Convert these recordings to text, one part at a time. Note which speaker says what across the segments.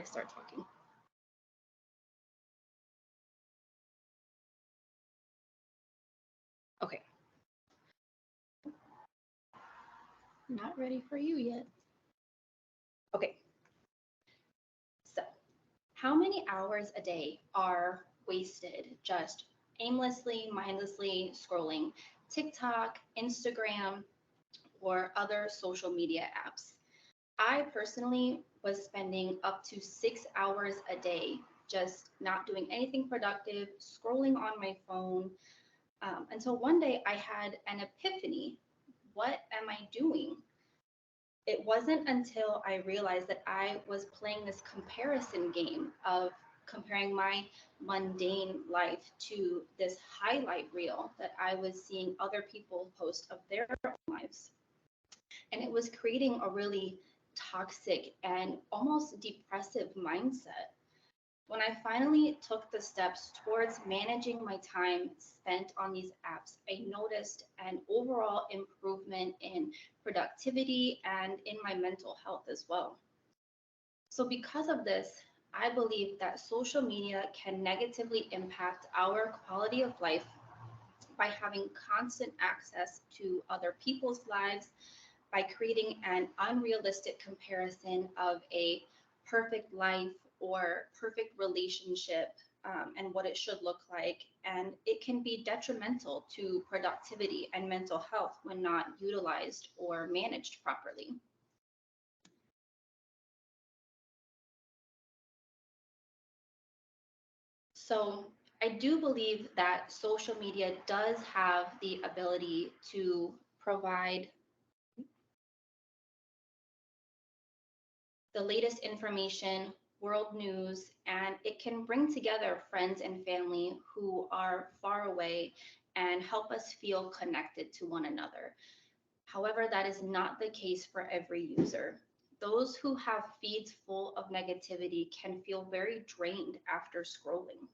Speaker 1: start talking. Okay, not ready for you yet. Okay, so how many hours a day are wasted just aimlessly, mindlessly scrolling TikTok, Instagram, or other social media apps? I personally was spending up to 6 hours a day just not doing anything productive, scrolling on my phone, until one day I had an epiphany. What am I doing? It wasn't until I realized that I was playing this comparison game of comparing my mundane life to this highlight reel that I was seeing other people post of their own lives. And it was creating a really toxic and almost depressive mindset. When I finally took the steps towards managing my time spent on these apps, I noticed an overall improvement in productivity and in my mental health as well. So, because of this, I believe that social media can negatively impact our quality of life by having constant access to other people's lives, by creating an unrealistic comparison of a perfect life or perfect relationship, and what it should look like. And it can be detrimental to productivity and mental health when not utilized or managed properly. So I do believe that social media does have the ability to provide the latest information, world news, and it can bring together friends and family who are far away and help us feel connected to one another. However, that is not the case for every user. Those who have feeds full of negativity can feel very drained after scrolling.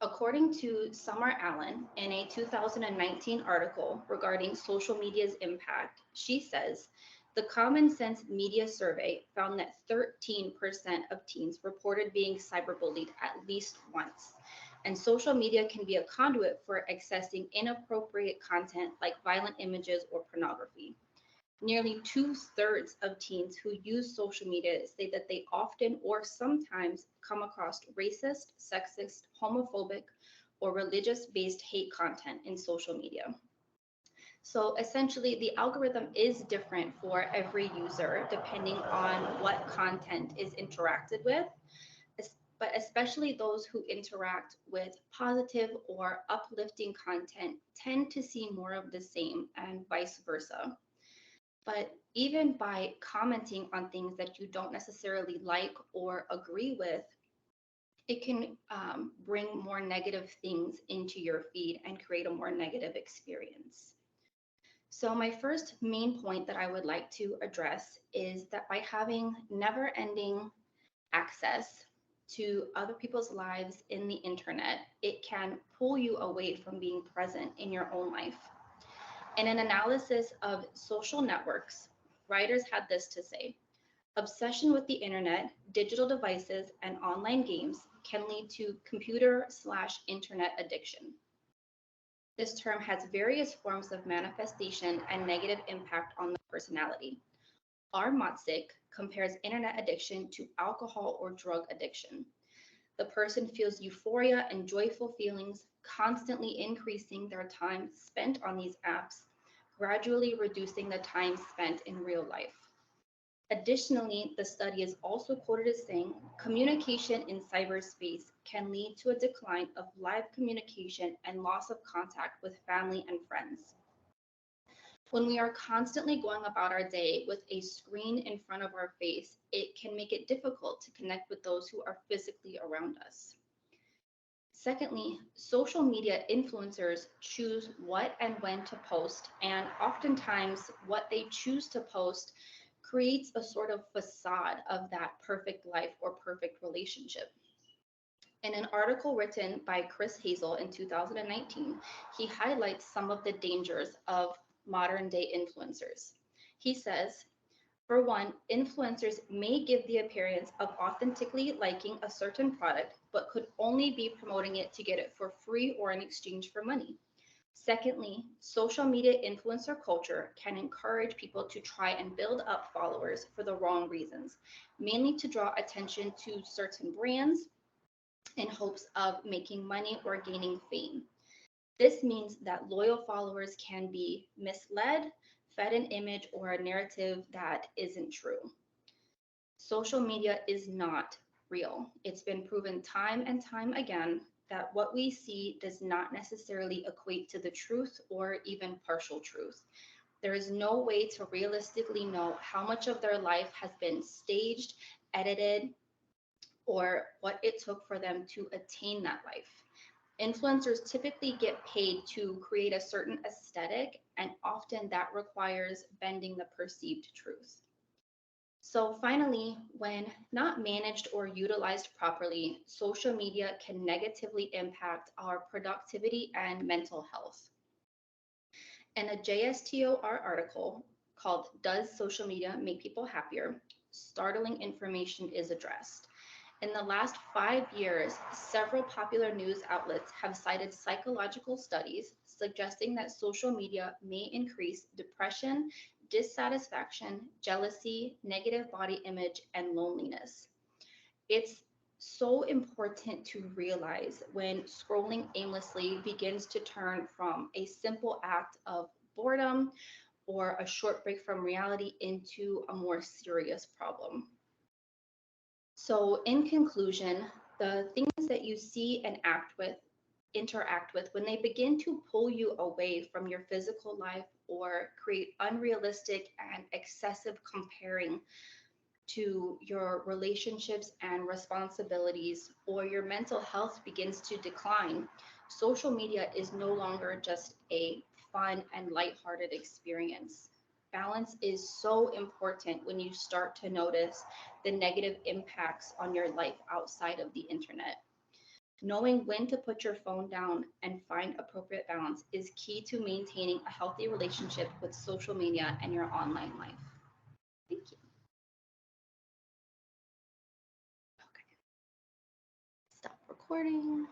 Speaker 1: According to Summer Allen in a 2019 article regarding social media's impact, she says the Common Sense Media Survey found that 13% of teens reported being cyberbullied at least once. And social media can be a conduit for accessing inappropriate content like violent images or pornography. Nearly two-thirds of teens who use social media say that they often or sometimes come across racist, sexist, homophobic, or religious-based hate content in social media. So essentially, the algorithm is different for every user depending on what content is interacted with, but especially those who interact with positive or uplifting content tend to see more of the same and vice versa. But even by commenting on things that you don't necessarily like or agree with, it can bring more negative things into your feed and create a more negative experience. So, my first main point that I would like to address is that by having never ending access to other people's lives in the internet, it can pull you away from being present in your own life. In an analysis of social networks, writers had this to say: obsession with the internet, digital devices, and online games can lead to computer/internet addiction. This term has various forms of manifestation and negative impact on the personality. R. Motzik compares internet addiction to alcohol or drug addiction. The person feels euphoria and joyful feelings, constantly increasing their time spent on these apps, gradually reducing the time spent in real life. Additionally, the study is also quoted as saying communication in cyberspace can lead to a decline of live communication and loss of contact with family and friends. When we are constantly going about our day with a screen in front of our face, it can make it difficult to connect with those who are physically around us. Secondly, social media influencers choose what and when to post, and oftentimes what they choose to post creates a sort of facade of that perfect life or perfect relationship. In an article written by Chris Hazel in 2019, he highlights some of the dangers of modern day influencers. He says, For one, influencers may give the appearance of authentically liking a certain product, but could only be promoting it to get it for free or in exchange for money. Secondly, social media influencer culture can encourage people to try and build up followers for the wrong reasons, mainly to draw attention to certain brands in hopes of making money or gaining fame. This means that loyal followers can be misled, fed an image or a narrative that isn't true. Social media is not real. It's been proven time and time again that what we see does not necessarily equate to the truth or even partial truth. There is no way to realistically know how much of their life has been staged, edited, or what it took for them to attain that life. Influencers typically get paid to create a certain aesthetic, and often that requires bending the perceived truth. So, finally, when not managed or utilized properly, social media can negatively impact our productivity and mental health. In a JSTOR article called Does Social Media Make People Happier? Startling information is addressed. In the last 5 years, several popular news outlets have cited psychological studies suggesting that social media may increase depression, dissatisfaction, jealousy, negative body image, and loneliness. It's so important to realize when scrolling aimlessly begins to turn from a simple act of boredom or a short break from reality into a more serious problem. So, in conclusion, the things that you see and interact with, when they begin to pull you away from your physical life or create unrealistic and excessive comparing to your relationships and responsibilities, or your mental health begins to decline, social media is no longer just a fun and lighthearted experience. Balance is so important when you start to notice the negative impacts on your life outside of the internet. Knowing when to put your phone down and find appropriate balance is key to maintaining a healthy relationship with social media and your online life. Thank you. Okay, stop recording.